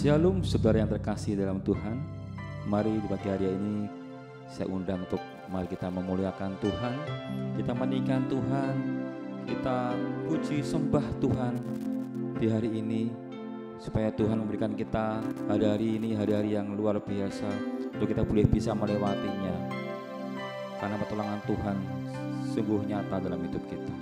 Shalom saudara yang terkasih dalam Tuhan. Mari di pagi hari ini saya undang untuk mari kita memuliakan Tuhan, kita meninggikan Tuhan, kita puji sembah Tuhan di hari ini, supaya Tuhan memberikan kita hari ini hari-hari yang luar biasa untuk kita boleh bisa melewatinya, karena pertolongan Tuhan sungguh nyata dalam hidup kita.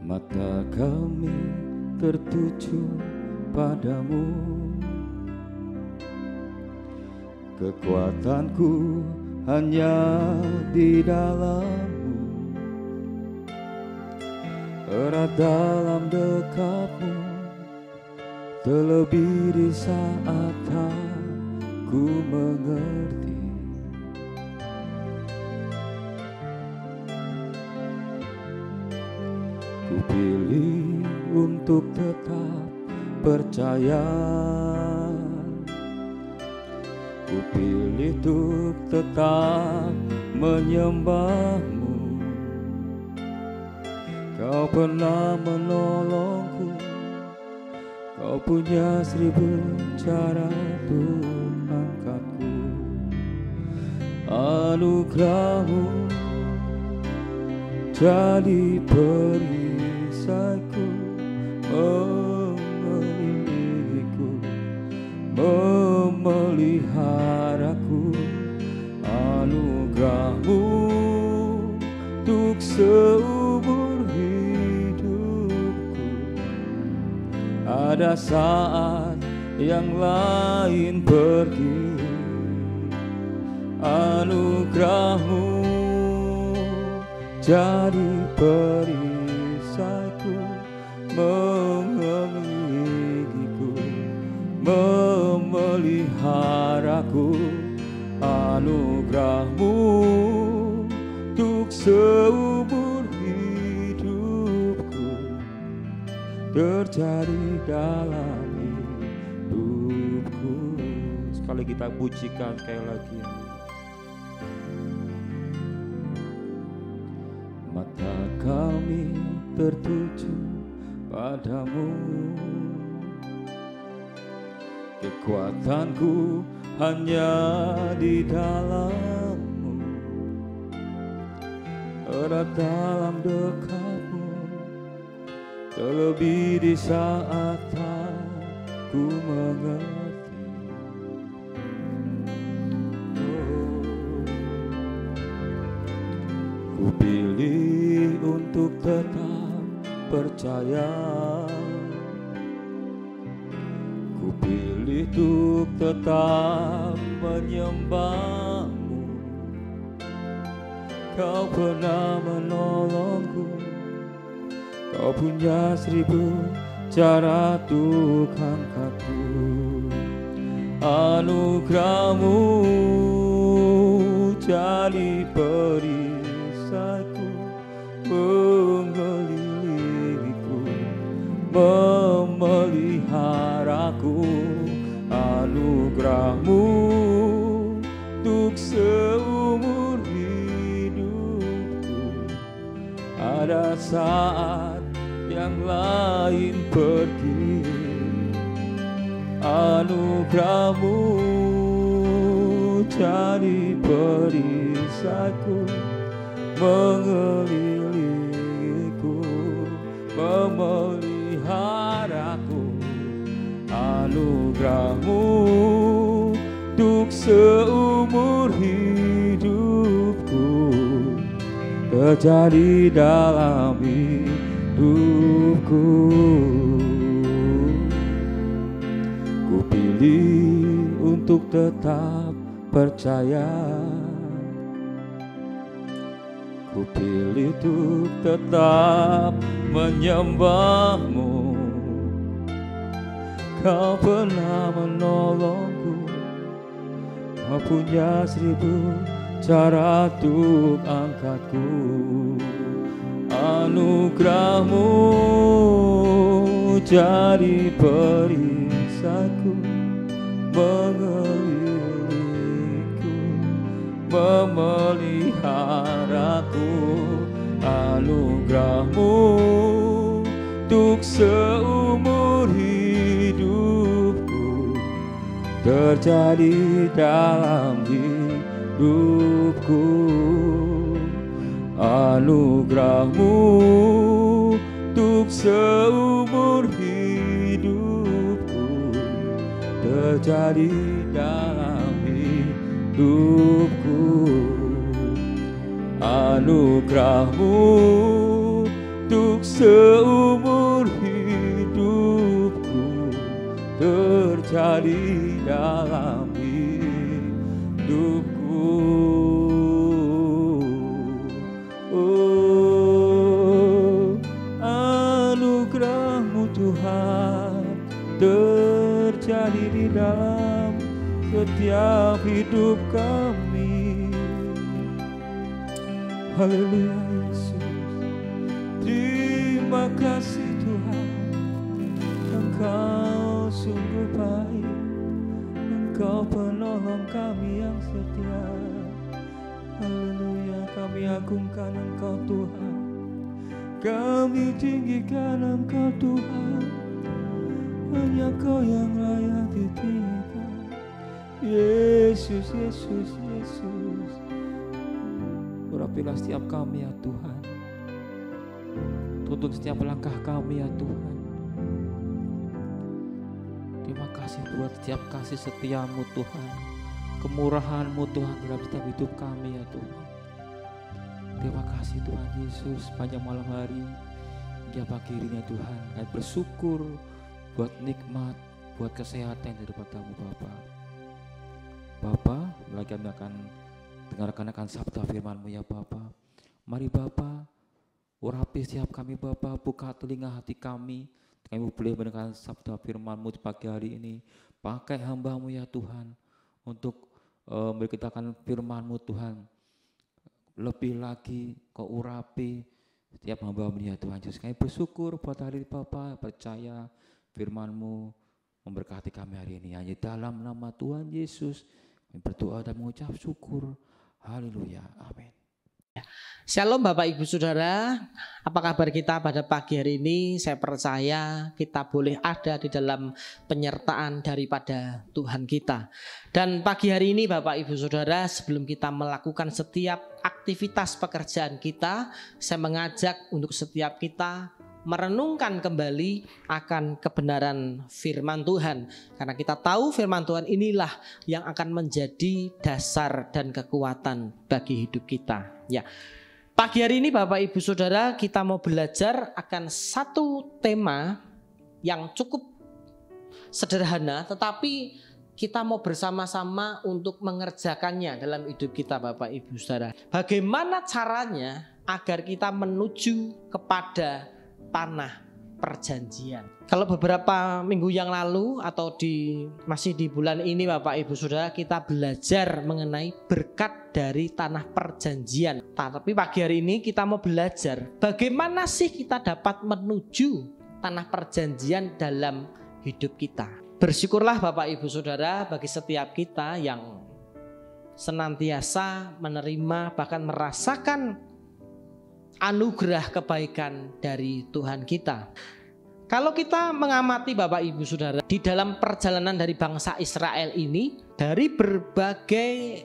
Mata kami tertuju padamu, kekuatanku hanya di dalam-Mu, erat dalam dekap-Mu, terlebih di saat aku mengerti. Ku pilih untuk tetap percaya, ku pilih untuk tetap menyembah-Mu. Kau pernah menolongku, Kau punya 1000 cara untuk angkatku. Anugerah-Mu jadi perisaiku, mengelilingiku, memeliharaku. Anugerah-Mu untuk seumur hidupku. Ada saat yang lain pergi, anugerah-Mu jadi perisaiku, mengelilingiku, memeliharaku. Anugerah-Mu untuk seumur hidupku terjadi dalam hidupku. Sekali kita pujikan sekali lagi. Mata kami tertuju padamu, kekuatanku hanya di dalam-Mu, erat dalam dekap-Mu, terlebih di saat aku mengerti. Ku pilih untuk tetap percaya, ku pilih untuk tetap menyembah-Mu. Kau pernah menolongku, Kau punya 1000 cara untuk angkatku. Anugerah-Mu jadi perisaiku, mengelilingiku, memeliharaku. Anugerah-Mu untuk seumur hidupku. Ada saat yang lain pergi, anugerah-Mu jadi perisaiku, mengelilingiku, memeliharaku. Anugerah-Mu untuk seumur hidupku terjadi dalam hidupku. Ku pilih untuk tetap percaya, ku pilih untuk tetap menyembah-Mu. Kau pernah menolongku, Kau punya 1000 cara untuk angkatku. Anugerah-Mu jadi perisaiku, mengelilingiku, memeliharaku. Anugerah-Mu untuk seumur hidupku terjadi dalam hidupku. Anugerah-Mu untuk seumur hidupku terjadi dalam hidupku. Anugerah-Mu untuk seumur hidupku terjadi dalam hidupku. Oh, anugerah-Mu Tuhan terjadi di dalam setiap hidup kami. Haleluya Yesus, terima kasih Tuhan. Engkau sungguh baik, Engkau penolong kami yang setia. Haleluya, kami agungkan Engkau Tuhan, kami tinggikan Engkau Tuhan. Hanya Kau yang layak ditinggikan. Yesus, Yesus, Yesus. Urapilah setiap kami ya Tuhan, tuntun setiap langkah kami ya Tuhan. Terima kasih buat setiap kasih setia-Mu Tuhan, kemurahan-Mu Tuhan dalam setiap hidup kami ya Tuhan. Terima kasih Tuhan Yesus, sepanjang malam hari hingga pagi ini ya Tuhan, kami bersyukur buat nikmat, buat kesehatan dari Bapa-Mu Bapa. Bapa, lagi kami akan dengarkan akan sabda firman-Mu ya Bapa. Mari Bapa, urapi setiap kami Bapa, buka telinga hati kami, kami boleh mendengar sabda firman-Mu di pagi hari ini. Pakai hamba-Mu ya Tuhan, untuk memberitakan firman-Mu Tuhan. Lebih lagi Kau urapi setiap hamba-Mu ya Tuhan Yesus. Kami bersyukur buat hari Bapa, percaya firman-Mu memberkati kami hari ini. Hanya dalam nama Tuhan Yesus kami berdoa dan mengucap syukur. Haleluya, amin. Shalom Bapak Ibu Saudara, apa kabar kita pada pagi hari ini? Saya percaya kita boleh ada di dalam penyertaan daripada Tuhan kita. Dan pagi hari ini Bapak Ibu Saudara, sebelum kita melakukan setiap aktivitas pekerjaan kita, saya mengajak untuk setiap kita merenungkan kembali akan kebenaran firman Tuhan. Karena kita tahu firman Tuhan inilah yang akan menjadi dasar dan kekuatan bagi hidup kita. Ya, pagi hari ini Bapak Ibu Saudara, kita mau belajar akan satu tema yang cukup sederhana, tetapi kita mau bersama-sama untuk mengerjakannya dalam hidup kita Bapak Ibu Saudara. Bagaimana caranya agar kita menuju kepada tanah perjanjian. Kalau beberapa minggu yang lalu atau masih di bulan ini Bapak Ibu Saudara, kita belajar mengenai berkat dari tanah perjanjian. Tapi pagi hari ini kita mau belajar bagaimana sih kita dapat menuju tanah perjanjian dalam hidup kita. Bersyukurlah Bapak Ibu Saudara bagi setiap kita yang senantiasa menerima bahkan merasakan anugerah kebaikan dari Tuhan kita. Kalau kita mengamati Bapak Ibu Saudara, di dalam perjalanan dari bangsa Israel ini, dari berbagai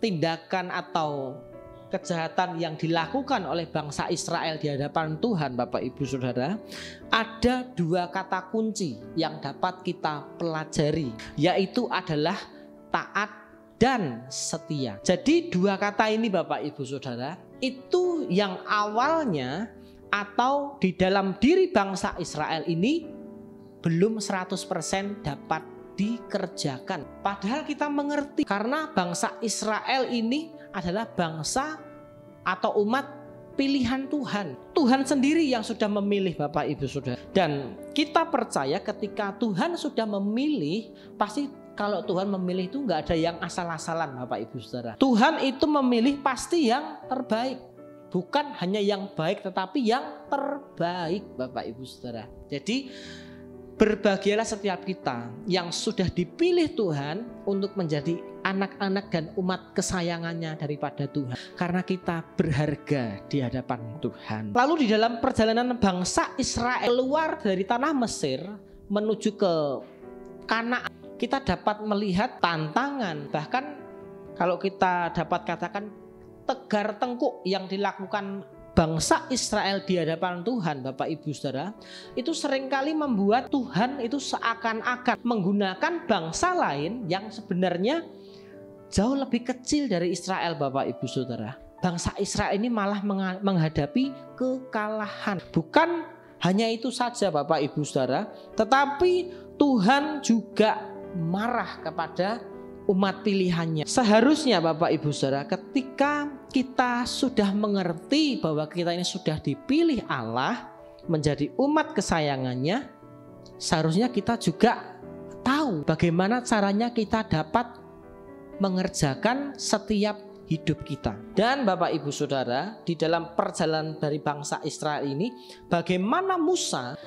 tindakan atau kejahatan yang dilakukan oleh bangsa Israel di hadapan Tuhan Bapak Ibu Saudara, ada dua kata kunci yang dapat kita pelajari, yaitu adalah taat dan setia. Jadi dua kata ini Bapak Ibu Saudara, itu yang awalnya atau di dalam diri bangsa Israel ini belum 100% dapat dikerjakan. Padahal kita mengerti karena bangsa Israel ini adalah bangsa atau umat pilihan Tuhan. Tuhan sendiri yang sudah memilih Bapak Ibu Saudara. Dan kita percaya ketika Tuhan sudah memilih, pasti kalau Tuhan memilih itu nggak ada yang asal-asalan Bapak Ibu Saudara. Tuhan itu memilih pasti yang terbaik. Bukan hanya yang baik tetapi yang terbaik Bapak Ibu Saudara. Jadi berbahagialah setiap kita yang sudah dipilih Tuhan untuk menjadi anak-anak dan umat kesayangannya daripada Tuhan. Karena kita berharga di hadapan Tuhan. Lalu di dalam perjalanan bangsa Israel keluar dari tanah Mesir menuju ke Kanaan, kita dapat melihat tantangan, bahkan kalau kita dapat katakan tegar tengkuk yang dilakukan bangsa Israel di hadapan Tuhan, Bapak Ibu Saudara, itu seringkali membuat Tuhan itu seakan-akan menggunakan bangsa lain yang sebenarnya jauh lebih kecil dari Israel, Bapak Ibu Saudara. Bangsa Israel ini malah menghadapi kekalahan. Bukan hanya itu saja, Bapak Ibu Saudara, tetapi Tuhan juga marah kepada umat pilihannya. Seharusnya Bapak Ibu Saudara, ketika kita sudah mengerti bahwa kita ini sudah dipilih Allah menjadi umat kesayangannya, seharusnya kita juga tahu bagaimana caranya kita dapat mengerjakan setiap hidup kita. Dan Bapak Ibu Saudara, di dalam perjalanan dari bangsa Israel ini, bagaimana Musa,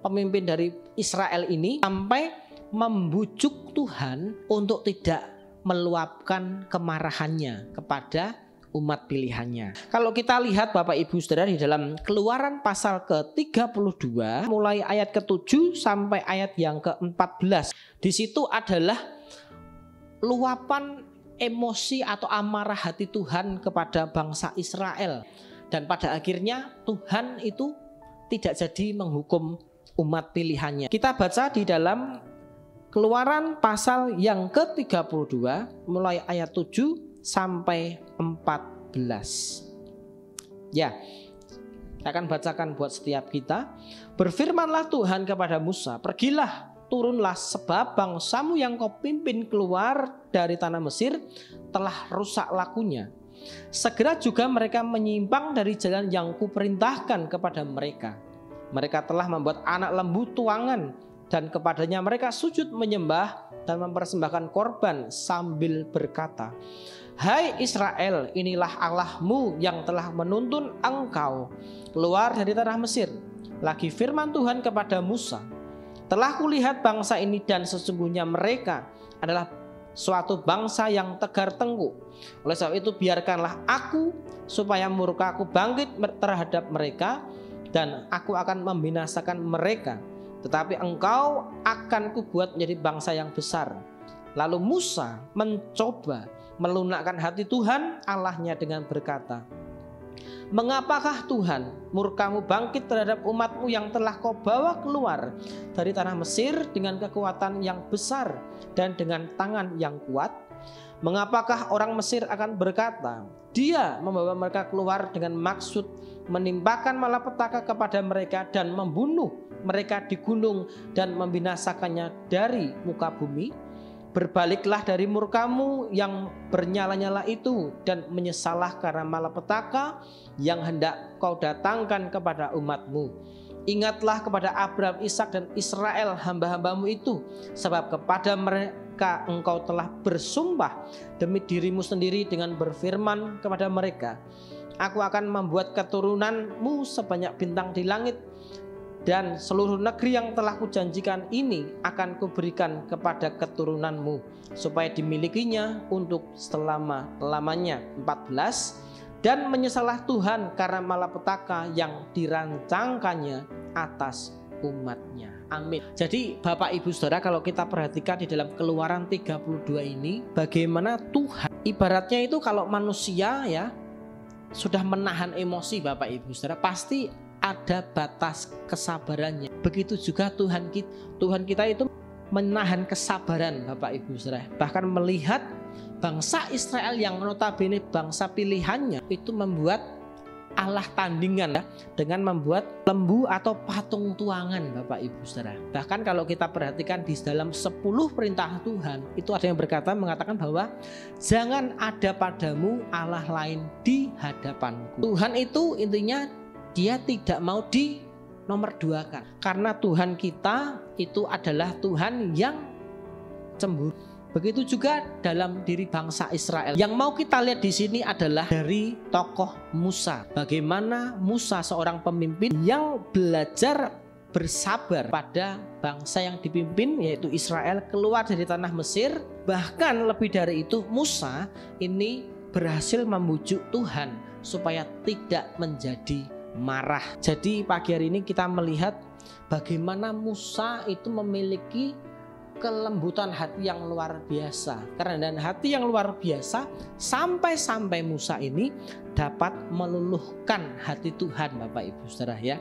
pemimpin dari Israel ini, sampai membujuk Tuhan untuk tidak meluapkan kemarahannya kepada umat pilihannya. Kalau kita lihat Bapak Ibu Saudara di dalam Keluaran pasal ke-32 mulai ayat ke-7 sampai ayat yang ke-14. Di situ adalah luapan emosi atau amarah hati Tuhan kepada bangsa Israel. Dan pada akhirnya Tuhan itu tidak jadi menghukum umat pilihannya. Kita baca di dalam Keluaran pasal yang ke-32 mulai ayat 7 sampai 14. Ya, saya akan bacakan buat setiap kita. Berfirmanlah Tuhan kepada Musa, pergilah, turunlah, sebab bangsamu yang kau pimpin keluar dari tanah Mesir telah rusak lakunya. Segera juga mereka menyimpang dari jalan yang kuperintahkan kepada mereka. Mereka telah membuat anak lembu tuangan, dan kepadanya mereka sujud menyembah dan mempersembahkan korban sambil berkata, hai Israel, inilah Allahmu yang telah menuntun engkau keluar dari tanah Mesir. Lagi firman Tuhan kepada Musa, telah kulihat bangsa ini dan sesungguhnya mereka adalah suatu bangsa yang tegar tengkuk. Oleh sebab itu biarkanlah aku supaya murkaku bangkit terhadap mereka dan aku akan membinasakan mereka. Tetapi engkau akan kubuat menjadi bangsa yang besar. Lalu Musa mencoba melunakkan hati Tuhan Allahnya dengan berkata, mengapakah Tuhan murkamu bangkit terhadap umatmu yang telah kau bawa keluar dari tanah Mesir dengan kekuatan yang besar dan dengan tangan yang kuat? Mengapakah orang Mesir akan berkata, dia membawa mereka keluar dengan maksud menimpakan malapetaka kepada mereka dan membunuh mereka di gunung dan membinasakannya dari muka bumi? Berbaliklah dari murkamu yang bernyala-nyala itu dan menyesalah karena malapetaka yang hendak kau datangkan kepada umatmu. Ingatlah kepada Abraham, Ishak dan Israel hamba-hambamu itu, sebab kepada mereka engkau telah bersumpah demi dirimu sendiri dengan berfirman kepada mereka, aku akan membuat keturunanmu sebanyak bintang di langit, dan seluruh negeri yang telah kujanjikan ini akan kuberikan kepada keturunanmu, supaya dimilikinya untuk selama-lamanya. 14. Dan menyesalah Tuhan karena malapetaka yang dirancangkannya atas umatnya. Amin. Jadi Bapak Ibu Saudara, kalau kita perhatikan di dalam Keluaran 32 ini, bagaimana Tuhan ibaratnya itu kalau manusia ya sudah menahan emosi, Bapak Ibu Saudara, pasti ada batas kesabarannya. Begitu juga Tuhan kita itu menahan kesabaran, Bapak Ibu Saudara. Bahkan melihat bangsa Israel yang notabene bangsa pilihannya itu membuat Allah tandingan ya, dengan membuat lembu atau patung tuangan, Bapak Ibu Saudara. Bahkan kalau kita perhatikan di dalam 10 perintah Tuhan, itu ada yang mengatakan bahwa jangan ada padamu Allah lain di hadapanku. Tuhan itu intinya dia tidak mau di nomor 2-kan, karena Tuhan kita itu adalah Tuhan yang cemburu. Begitu juga dalam diri bangsa Israel. Yang mau kita lihat di sini adalah dari tokoh Musa. Bagaimana Musa seorang pemimpin yang belajar bersabar pada bangsa yang dipimpin yaitu Israel keluar dari tanah Mesir. Bahkan lebih dari itu, Musa ini berhasil membujuk Tuhan supaya tidak menjadi marah. Jadi pagi hari ini kita melihat bagaimana Musa itu memiliki kelembutan hati yang luar biasa. Kerendahan hati yang luar biasa sampai Musa ini dapat meluluhkan hati Tuhan, Bapak Ibu Saudara ya.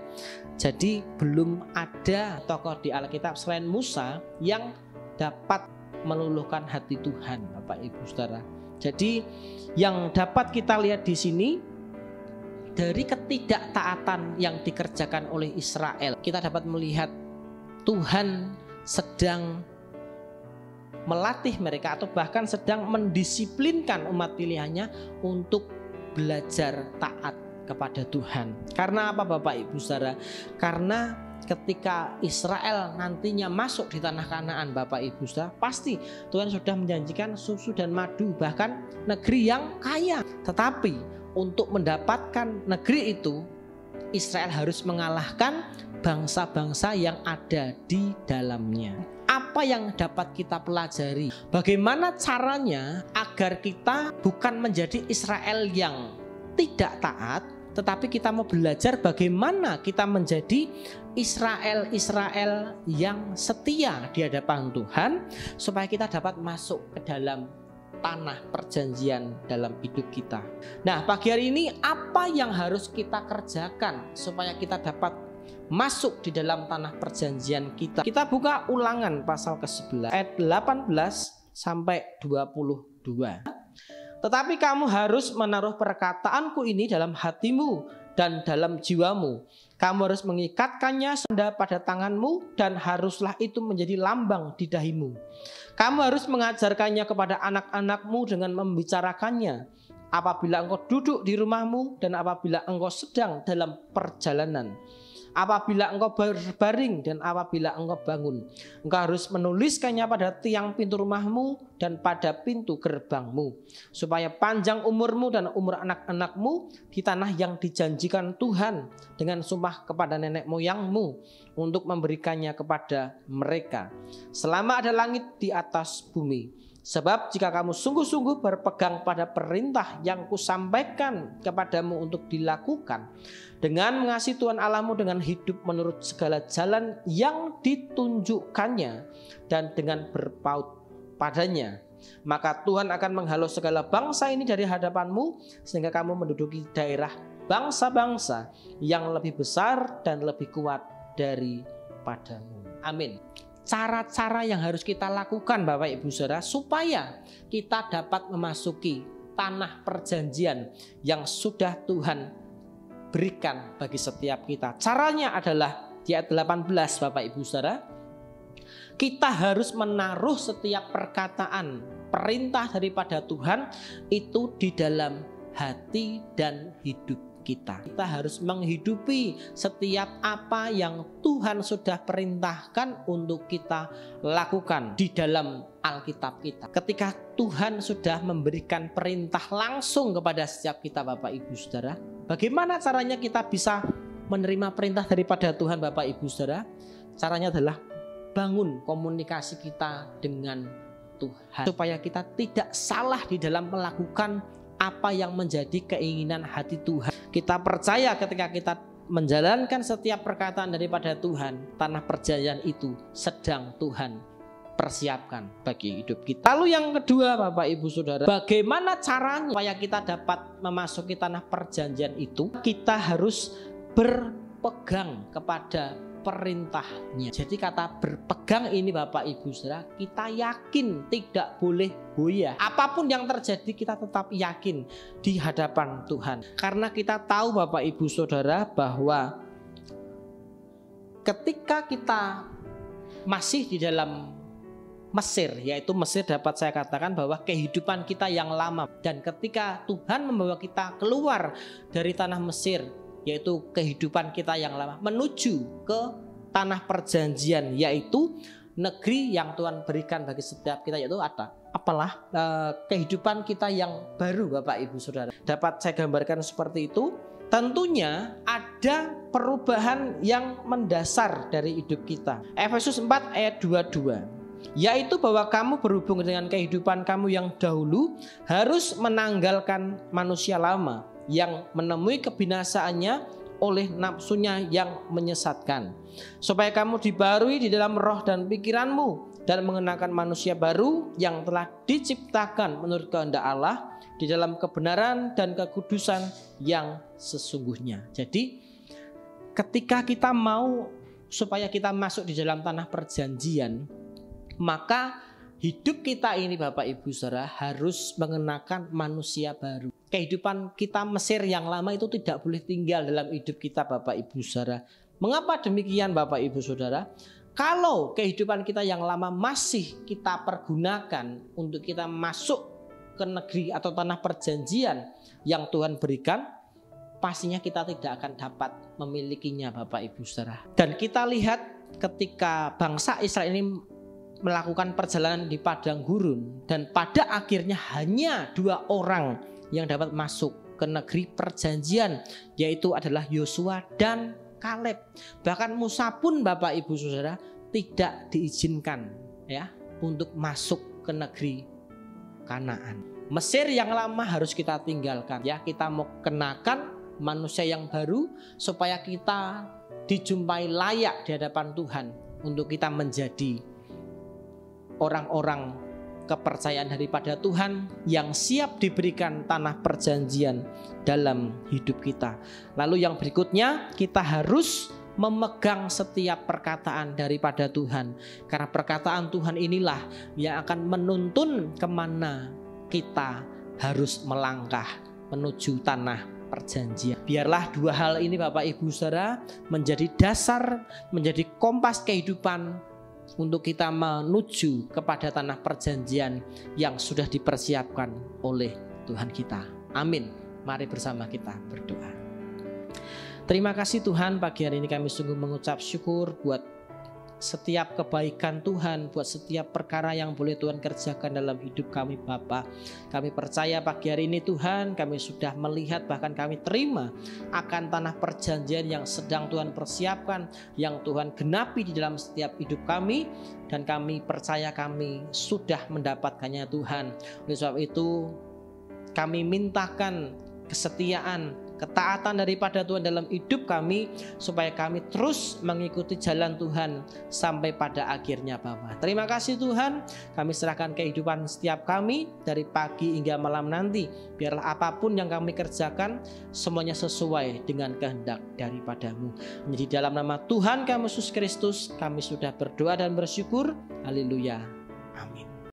Jadi belum ada tokoh di Alkitab selain Musa yang dapat meluluhkan hati Tuhan, Bapak Ibu Saudara. Jadi yang dapat kita lihat di sini dari ketidaktaatan yang dikerjakan oleh Israel, kita dapat melihat Tuhan sedang melatih mereka atau bahkan sedang mendisiplinkan umat pilihannya untuk belajar taat kepada Tuhan. Karena apa Bapak Ibu Saudara? Karena ketika Israel nantinya masuk di tanah Kanaan, Bapak Ibu Saudara, pasti Tuhan sudah menjanjikan susu dan madu, bahkan negeri yang kaya. Tetapi untuk mendapatkan negeri itu, Israel harus mengalahkan bangsa-bangsa yang ada di dalamnya. Apa yang dapat kita pelajari? Bagaimana caranya agar kita bukan menjadi Israel yang tidak taat, tetapi kita mau belajar bagaimana kita menjadi Israel yang setia di hadapan Tuhan, supaya kita dapat masuk ke dalam tanah perjanjian dalam hidup kita. Nah, pagi hari ini apa yang harus kita kerjakan supaya kita dapat masuk di dalam tanah perjanjian kita? Kita buka Ulangan pasal ke-11 ayat 18 sampai 22. Tetapi kamu harus menaruh perkataanku ini dalam hatimu dan dalam jiwamu. Kamu harus mengikatkannya senda pada tanganmu, dan haruslah itu menjadi lambang di dahimu. Kamu harus mengajarkannya kepada anak-anakmu dengan membicarakannya apabila engkau duduk di rumahmu dan apabila engkau sedang dalam perjalanan, apabila engkau berbaring dan apabila engkau bangun. Engkau harus menuliskannya pada tiang pintu rumahmu dan pada pintu gerbangmu, supaya panjang umurmu dan umur anak-anakmu di tanah yang dijanjikan Tuhan dengan sumpah kepada nenek moyangmu untuk memberikannya kepada mereka selama ada langit di atas bumi. Sebab jika kamu sungguh-sungguh berpegang pada perintah yang kusampaikan kepadamu untuk dilakukan, dengan mengasihi Tuhan Allahmu dengan hidup menurut segala jalan yang ditunjukkannya dan dengan berpaut padanya, maka Tuhan akan menghalau segala bangsa ini dari hadapanmu, sehingga kamu menduduki daerah bangsa-bangsa yang lebih besar dan lebih kuat daripadamu. Amin. Cara-cara yang harus kita lakukan Bapak Ibu Saudara supaya kita dapat memasuki tanah perjanjian yang sudah Tuhan berikan bagi setiap kita. Caranya adalah di ayat 18 Bapak Ibu Saudara. Kita harus menaruh setiap perkataan perintah daripada Tuhan itu di dalam hati dan hidup kita. Kita harus menghidupi setiap apa yang Tuhan sudah perintahkan untuk kita lakukan di dalam Alkitab kita. Ketika Tuhan sudah memberikan perintah langsung kepada setiap kita Bapak Ibu Saudara, bagaimana caranya kita bisa menerima perintah daripada Tuhan Bapak Ibu Saudara? Caranya adalah bangun komunikasi kita dengan Tuhan, supaya kita tidak salah di dalam melakukan apa yang menjadi keinginan hati Tuhan. Kita percaya ketika kita menjalankan setiap perkataan daripada Tuhan, tanah perjanjian itu sedang Tuhan persiapkan bagi hidup kita. Lalu yang kedua Bapak Ibu Saudara, bagaimana caranya supaya kita dapat memasuki tanah perjanjian itu? Kita harus berpegang kepada perintahnya. Jadi kata berpegang ini Bapak Ibu Saudara, kita yakin tidak boleh goyah. Apapun yang terjadi kita tetap yakin di hadapan Tuhan. Karena kita tahu Bapak Ibu Saudara bahwa ketika kita masih di dalam Mesir, yaitu Mesir dapat saya katakan bahwa kehidupan kita yang lama. Dan ketika Tuhan membawa kita keluar dari tanah Mesir, yaitu kehidupan kita yang lama, menuju ke tanah perjanjian, yaitu negeri yang Tuhan berikan bagi setiap kita, yaitu kehidupan kita yang baru Bapak Ibu Saudara. Dapat saya gambarkan seperti itu. Tentunya ada perubahan yang mendasar dari hidup kita. Efesus 4 ayat 22. Yaitu bahwa kamu berhubung dengan kehidupan kamu yang dahulu harus menanggalkan manusia lama yang menemui kebinasaannya oleh nafsunya yang menyesatkan, supaya kamu dibarui di dalam roh dan pikiranmu dan mengenakan manusia baru yang telah diciptakan menurut kehendak Allah di dalam kebenaran dan kekudusan yang sesungguhnya. Jadi ketika kita mau supaya kita masuk di dalam tanah perjanjian, maka hidup kita ini Bapak Ibu Saudara harus mengenakan manusia baru. Kehidupan kita Mesir yang lama itu tidak boleh tinggal dalam hidup kita Bapak Ibu Saudara. Mengapa demikian Bapak Ibu Saudara? Kalau kehidupan kita yang lama masih kita pergunakan untuk kita masuk ke negeri atau tanah perjanjian yang Tuhan berikan, pastinya kita tidak akan dapat memilikinya Bapak Ibu Saudara. Dan kita lihat ketika bangsa Israel ini melakukan perjalanan di padang gurun, dan pada akhirnya hanya 2 orang yang dapat masuk ke negeri perjanjian, yaitu adalah Yosua dan Kaleb. Bahkan Musa pun Bapak Ibu Saudara tidak diizinkan ya untuk masuk ke negeri Kanaan. Mesir yang lama harus kita tinggalkan ya. Kita mau kenakan manusia yang baru supaya kita dijumpai layak di hadapan Tuhan untuk kita menjadi orang-orang kepercayaan daripada Tuhan yang siap diberikan tanah perjanjian dalam hidup kita. Lalu yang berikutnya, kita harus memegang setiap perkataan daripada Tuhan, karena perkataan Tuhan inilah yang akan menuntun kemana kita harus melangkah menuju tanah perjanjian. Biarlah 2 hal ini Bapak Ibu Saudara menjadi dasar, menjadi kompas kehidupan untuk kita menuju kepada tanah perjanjian yang sudah dipersiapkan oleh Tuhan kita. Amin. Mari bersama kita berdoa. Terima kasih Tuhan, pagi hari ini kami sungguh mengucap syukur buat setiap kebaikan Tuhan, buat setiap perkara yang boleh Tuhan kerjakan dalam hidup kami Bapa. Kami percaya pagi hari ini Tuhan, kami sudah melihat, bahkan kami terima akan tanah perjanjian yang sedang Tuhan persiapkan, yang Tuhan genapi di dalam setiap hidup kami, dan kami percaya kami sudah mendapatkannya Tuhan. Oleh sebab itu kami mintakan kesetiaan, ketaatan daripada Tuhan dalam hidup kami, supaya kami terus mengikuti jalan Tuhan sampai pada akhirnya Bapa. Terima kasih Tuhan, kami serahkan kehidupan setiap kami dari pagi hingga malam nanti. Biarlah apapun yang kami kerjakan semuanya sesuai dengan kehendak daripada-Mu. Di dalam nama Tuhan kami Yesus Kristus kami sudah berdoa dan bersyukur. Haleluya. Amin.